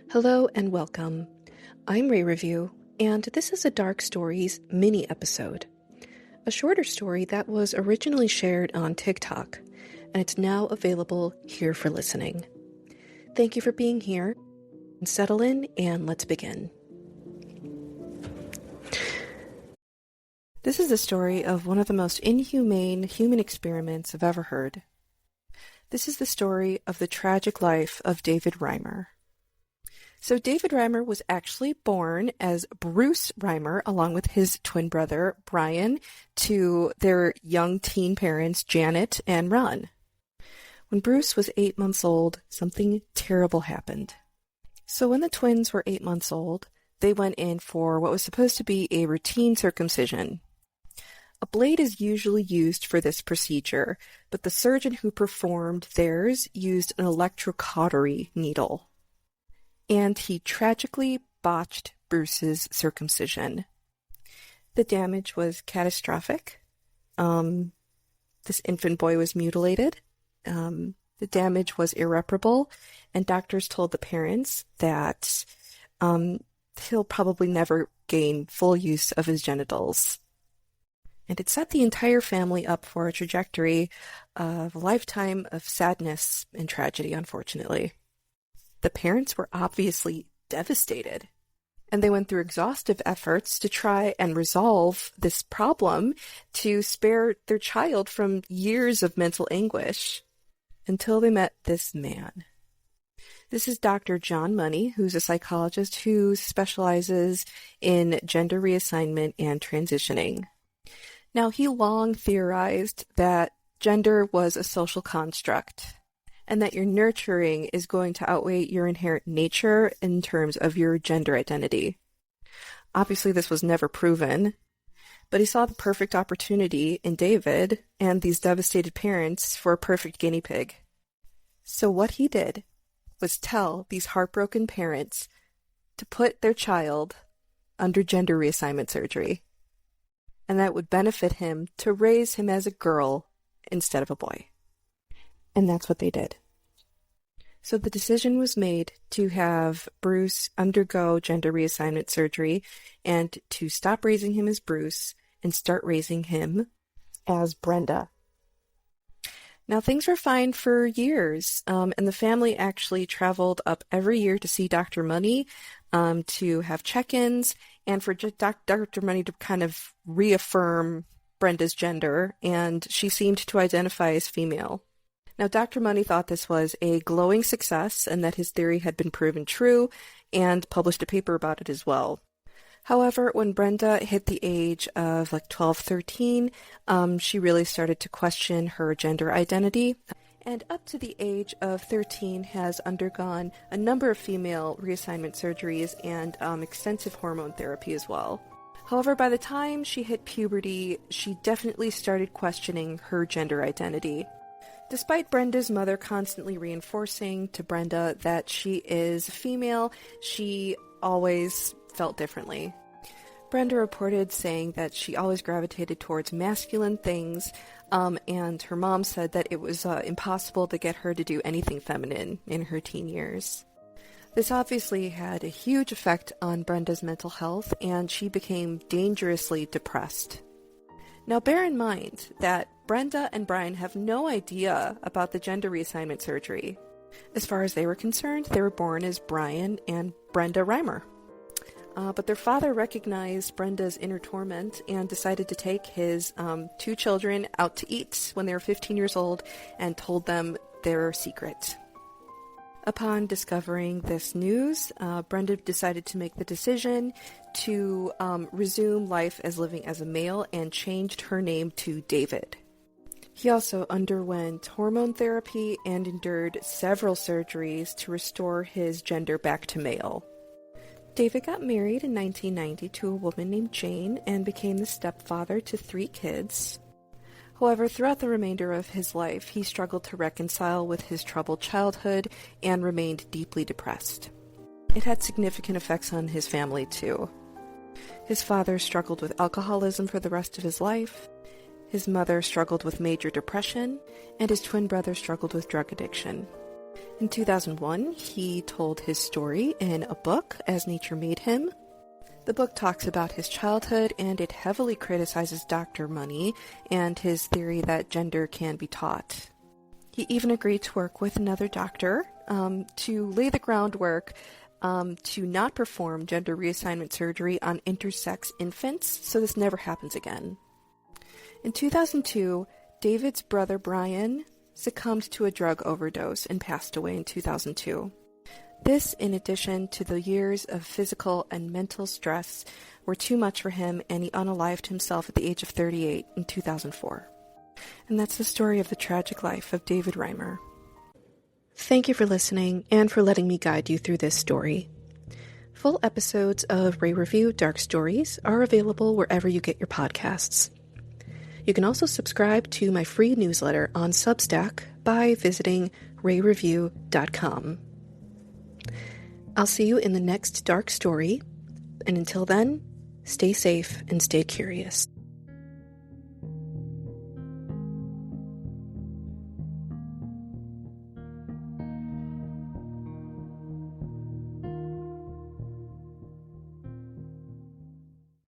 Hello and welcome. I'm Ray Review, and this is a Dark Stories mini episode, a shorter story that was originally shared on TikTok, and it's now available here for listening. Thank you for being here. Settle in and let's begin. This is the story of one of the most inhumane human experiments I've ever heard. This is the story of the tragic life of David Reimer. So David Reimer was actually born as Bruce Reimer along with his twin brother Brian to their young teen parents Janet and Ron. When Bruce was 8 months old, something terrible happened. So when the twins were 8 months old, they went in for what was supposed to be a routine circumcision. A blade is usually used for this procedure, but the surgeon who performed theirs used an electrocautery needle. And he tragically botched Bruce's circumcision. The damage was catastrophic. This infant boy was mutilated. The damage was irreparable, and doctors told the parents that he'll probably never gain full use of his genitals. And it set the entire family up for a trajectory of a lifetime of sadness and tragedy, unfortunately. The parents were obviously devastated, and they went through exhaustive efforts to try and resolve this problem to spare their child from years of mental anguish, until they met this man. This is Dr. John Money, who's a psychologist who specializes in gender reassignment and transitioning. Now, he long theorized that gender was a social construct, and that your nurturing is going to outweigh your inherent nature in terms of your gender identity. Obviously, this was never proven, but he saw the perfect opportunity in David and these devastated parents for a perfect guinea pig. So what he did was tell these heartbroken parents to put their child under gender reassignment surgery, and that would benefit him to raise him as a girl instead of a boy. And that's what they did. So the decision was made to have Bruce undergo gender reassignment surgery and to stop raising him as Bruce and start raising him as Brenda. Now, things were fine for years, and the family actually traveled up every year to see Dr. Money, to have check-ins, and for Dr. Money to kind of reaffirm Brenda's gender, and she seemed to identify as female. Now, Dr. Money thought this was a glowing success and that his theory had been proven true, and published a paper about it as well. However, when Brenda hit the age of 12, 13, she really started to question her gender identity, and up to the age of 13 has undergone a number of female reassignment surgeries and extensive hormone therapy as well. However, by the time she hit puberty, she definitely started questioning her gender identity. Despite Brenda's mother constantly reinforcing to Brenda that she is female, she always felt differently. Brenda reported saying that she always gravitated towards masculine things, and her mom said that it was impossible to get her to do anything feminine in her teen years. This obviously had a huge effect on Brenda's mental health, and she became dangerously depressed. Now, bear in mind that Brenda and Brian have no idea about the gender reassignment surgery. As far as they were concerned, they were born as Brian and Brenda Reimer. But their father recognized Brenda's inner torment and decided to take his 2 children out to eat when they were 15 years old and told them their secret. Upon discovering this news, Brenda decided to make the decision to resume life as living as a male and changed her name to David. He also underwent hormone therapy and endured several surgeries to restore his gender back to male. David got married in 1990 to a woman named Jane and became the stepfather to 3 kids. However, throughout the remainder of his life, he struggled to reconcile with his troubled childhood and remained deeply depressed. It had significant effects on his family, too. His father struggled with alcoholism for the rest of his life, his mother struggled with major depression, and his twin brother struggled with drug addiction. In 2001, he told his story in a book, As Nature Made Him. The book talks about his childhood, and it heavily criticizes Dr. Money and his theory that gender can be taught. He even agreed to work with another doctor to lay the groundwork to not perform gender reassignment surgery on intersex infants, so this never happens again. In 2002, David's brother Brian succumbed to a drug overdose and passed away in 2002. This, in addition to the years of physical and mental stress, were too much for him, and he unalived himself at the age of 38 in 2004. And that's the story of the tragic life of David Reimer. Thank you for listening and for letting me guide you through this story. Full episodes of Ray Review Dark Stories are available wherever you get your podcasts. You can also subscribe to my free newsletter on Substack by visiting rayreview.com. I'll see you in the next dark story, and until then, stay safe and stay curious.